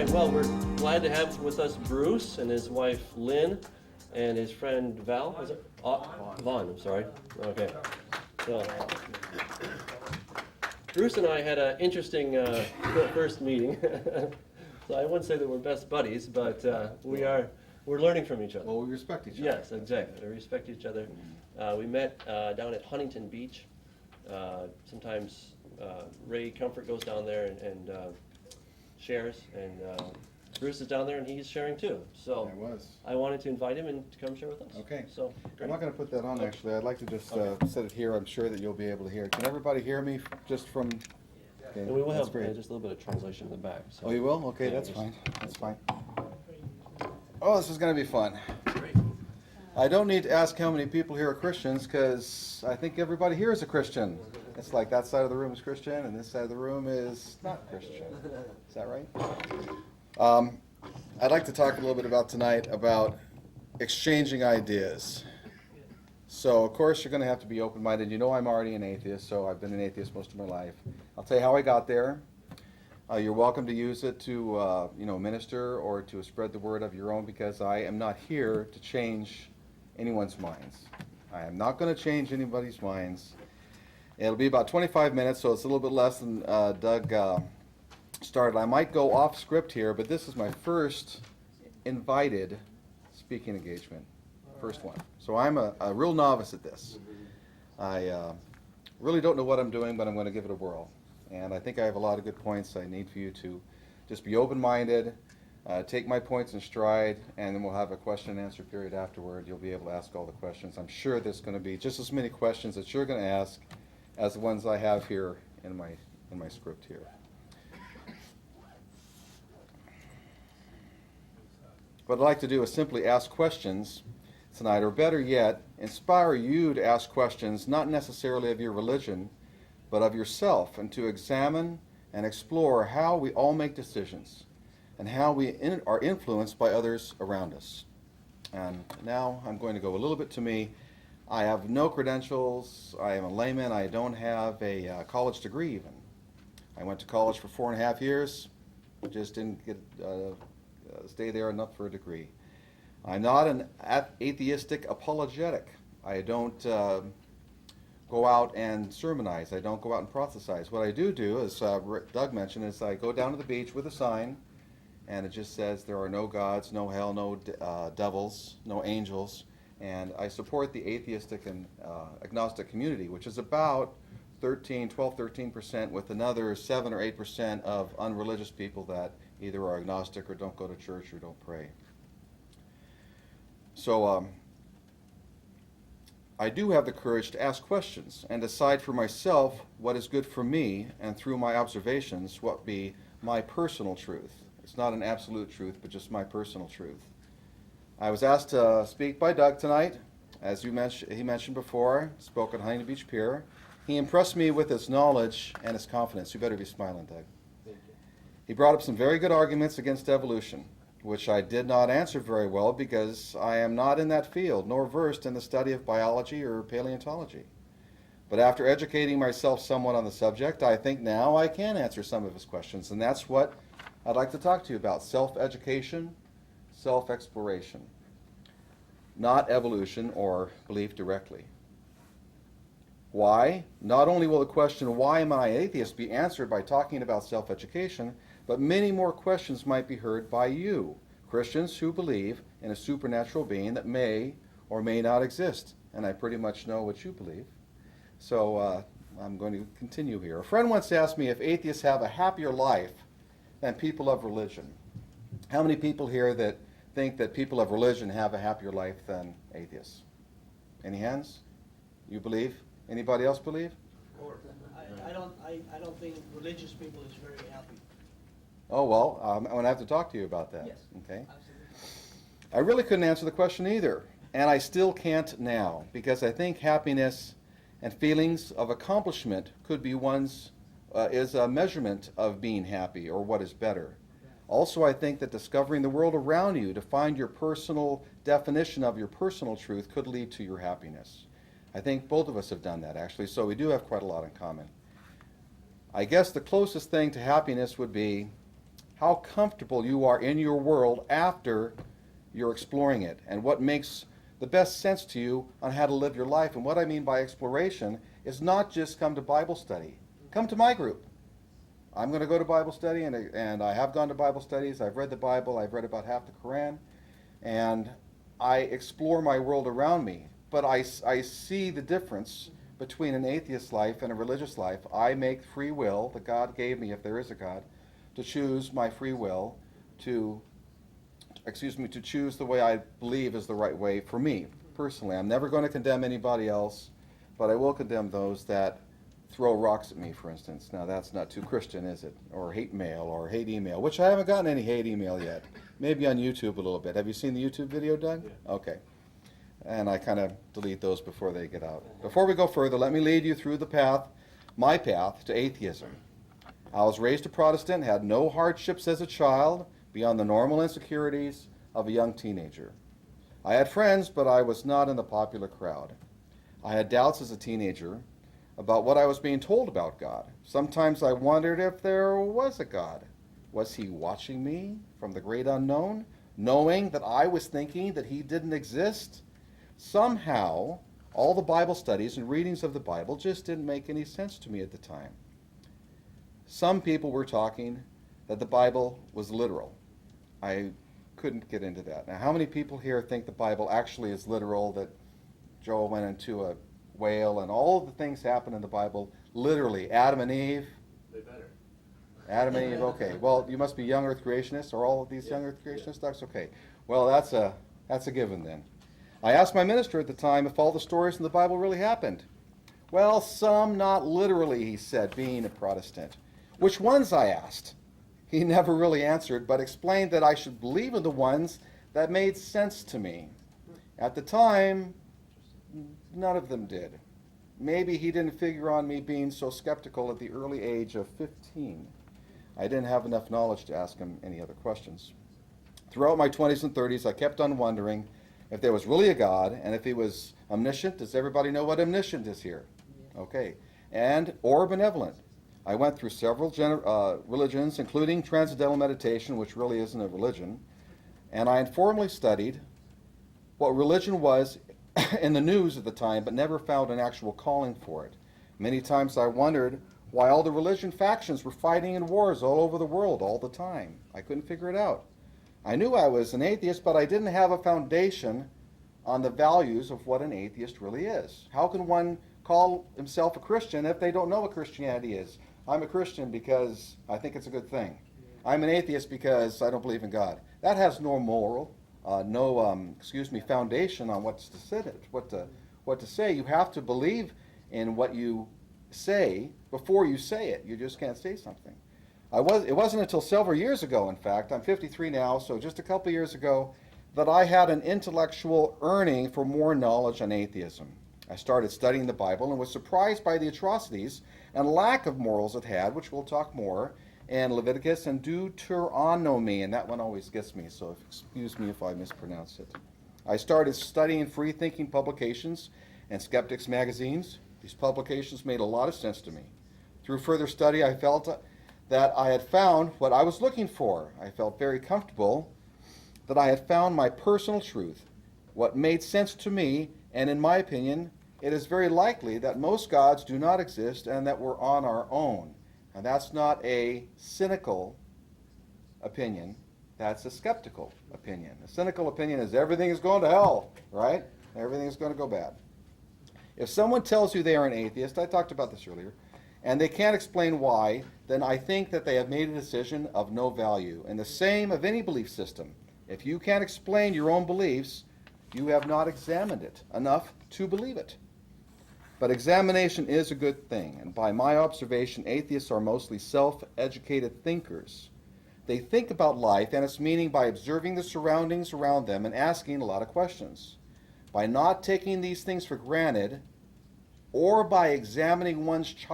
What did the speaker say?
right, well, we're glad to have with us Bruce and his wife Lynn and his friend Val. Is it? Vaughn, I'm sorry. Okay. So, Bruce and I had an interesting first meeting. So I wouldn't say that we're best buddies, but we're learning from each other. Well, we respect each other. Yes, exactly. We respect each other. We met down at Huntington Beach. Sometimes Ray Comfort goes down there and shares, and Bruce is down there and he's sharing too. So I wanted to invite him and to come share with us. Okay. So great. I'm not going to put that on actually. I'd like to just set it here. I'm sure that you'll be able to hear it. Can everybody hear me just from? Okay, And we will have just a little bit of translation in the back. So. Oh, you will? Okay, Yeah, that's just- fine. That's fine. Oh, this is going to be fun. Great. I don't need to ask how many people here are Christians because I think everybody here is a Christian. It's like that side of the room is Christian and this side of the room is not Christian. Is that right? I'd like to talk a little bit about tonight about exchanging ideas. So, of course, you're going to have to be open-minded. You know I'm already an atheist, so I've been an atheist most of my life. I'll tell you how I got there. You're welcome to use it to minister or to spread the word of your own, because I am not here to change anyone's minds. I am not going to change anybody's minds. It'll be about 25 minutes, so it's a little bit less than Doug started. I might go off script here, but this is my first invited speaking engagement. First one. So I'm a real novice at this. I really don't know what I'm doing, but I'm going to give it a whirl. And I think I have a lot of good points. I need for you to just be open-minded, take my points in stride, and then we'll have a question and answer period afterward. You'll be able to ask all the questions. I'm sure there's going to be just as many questions that you're going to ask as the ones I have here in my script here. What I'd like to do is simply ask questions tonight, or better yet, inspire you to ask questions not necessarily of your religion, but of yourself, and to examine and explore how we all make decisions and how we are influenced by others around us. And now I'm going to go a little bit to me. I have no credentials. I am a layman. I don't have a college degree even. I went to college for 4.5 years, just didn't get stay there enough for a degree. I'm not an atheistic apologetic. I don't go out and sermonize. I don't go out and prophesize. What I do, as Doug mentioned, is I go down to the beach with a sign, and it just says there are no gods, no hell, no devils, no angels, and I support the atheistic and agnostic community, which is about 13% with another 7 or 8% of unreligious people that either are agnostic or don't go to church or don't pray. So I do have the courage to ask questions and decide for myself what is good for me, and through my observations what be my personal truth. It's not an absolute truth, but just my personal truth. I was asked to speak by Doug tonight. As he mentioned before, spoke at Huntington Beach Pier. He impressed me with his knowledge and his confidence. You better be smiling, Doug. He brought up some very good arguments against evolution, which I did not answer very well because I am not in that field, nor versed in the study of biology or paleontology. But after educating myself somewhat on the subject, I think now I can answer some of his questions, and that's what I'd like to talk to you about: self-education, self-exploration, not evolution or belief directly. Why? Not only will the question, why am I atheist, be answered by talking about self-education, but many more questions might be heard by you, Christians who believe in a supernatural being that may or may not exist. And I pretty much know what you believe. So I'm going to continue here. A friend once asked me if atheists have a happier life than people of religion. How many people here that think that people of religion have a happier life than atheists? Any hands? You believe? Anybody else believe? I don't think religious people is very happy. Oh, well, I'm going to have to talk to you about that. Yes, Okay. absolutely. I really couldn't answer the question either, and I still can't now, because I think happiness and feelings of accomplishment could be is a measurement of being happy or what is better. Also, I think that discovering the world around you to find your personal definition of your personal truth could lead to your happiness. I think both of us have done that, actually, so we do have quite a lot in common. I guess the closest thing to happiness would be how comfortable you are in your world after you're exploring it, and what makes the best sense to you on how to live your life. And what I mean by exploration is not just come to Bible study. Come to my group. I'm going to go to Bible study, and I have gone to Bible studies. I've read the Bible. I've read about half the Quran, and I explore my world around me. But I see the difference between an atheist life and a religious life. I make free will that God gave me, if there is a God, to choose my free will to choose the way I believe is the right way for me, personally. I'm never going to condemn anybody else, but I will condemn those that throw rocks at me, for instance. Now, that's not too Christian, is it? Or hate mail, or hate email, which I haven't gotten any hate email yet. Maybe on YouTube a little bit. Have you seen the YouTube video, Doug? Yeah. Okay. And I kind of delete those before they get out. Before we go further, let me lead you through the path, my path to atheism. I was raised a Protestant, had no hardships as a child, beyond the normal insecurities of a young teenager. I had friends, but I was not in the popular crowd. I had doubts as a teenager about what I was being told about God. Sometimes I wondered if there was a God. Was he watching me from the great unknown, knowing that I was thinking that he didn't exist? Somehow, all the Bible studies and readings of the Bible just didn't make any sense to me at the time. Some people were talking that the Bible was literal. I couldn't get into that. Now, how many people here think the Bible actually is literal, that Joel went into a whale and all the things happen in the Bible literally? Adam and Eve? They better. Adam and Eve, okay. Well, you must be young earth creationists. Are all of these young earth creationists? That's okay. Well, that's a given then. I asked my minister at the time if all the stories in the Bible really happened. Well, some not literally, he said, being a Protestant. Which ones, I asked. He never really answered, but explained that I should believe in the ones that made sense to me. At the time, none of them did. Maybe he didn't figure on me being so skeptical at the early age of 15. I didn't have enough knowledge to ask him any other questions. Throughout my 20s and 30s, I kept on wondering if there was really a God, and if he was omniscient. Does everybody know what omniscient is here? Okay. And or benevolent. I went through several religions, including Transcendental Meditation, which really isn't a religion, and I informally studied what religion was in the news at the time, but never found an actual calling for it. Many times I wondered why all the religion factions were fighting in wars all over the world all the time. I couldn't figure it out. I knew I was an atheist, but I didn't have a foundation on the values of what an atheist really is. How can one call himself a Christian if they don't know what Christianity is? I'm a Christian because I think it's a good thing. I'm an atheist because I don't believe in God. That has no moral, foundation on what to say. You have to believe in what you say before you say it. You just can't say something. It wasn't until several years ago, in fact, I'm 53 now, so just a couple years ago, that I had an intellectual yearning for more knowledge on atheism. I started studying the Bible and was surprised by the atrocities and lack of morals it had, which we'll talk more, in Leviticus and Deuteronomy, and that one always gets me, so excuse me if I mispronounce it. I started studying free-thinking publications and skeptics magazines. These publications made a lot of sense to me. Through further study, I felt that I had found what I was looking for. I felt very comfortable that I had found my personal truth, what made sense to me, and in my opinion, it is very likely that most gods do not exist and that we're on our own. And that's not a cynical opinion, that's a skeptical opinion. A cynical opinion is everything is going to hell, right? Everything is going to go bad. If someone tells you they are an atheist, I talked about this earlier, and they can't explain why, then I think that they have made a decision of no value. And the same of any belief system. If you can't explain your own beliefs, you have not examined it enough to believe it. But examination is a good thing, and by my observation, atheists are mostly self-educated thinkers. They think about life and its meaning by observing the surroundings around them and asking a lot of questions. By not taking these things for granted, or by examining one's child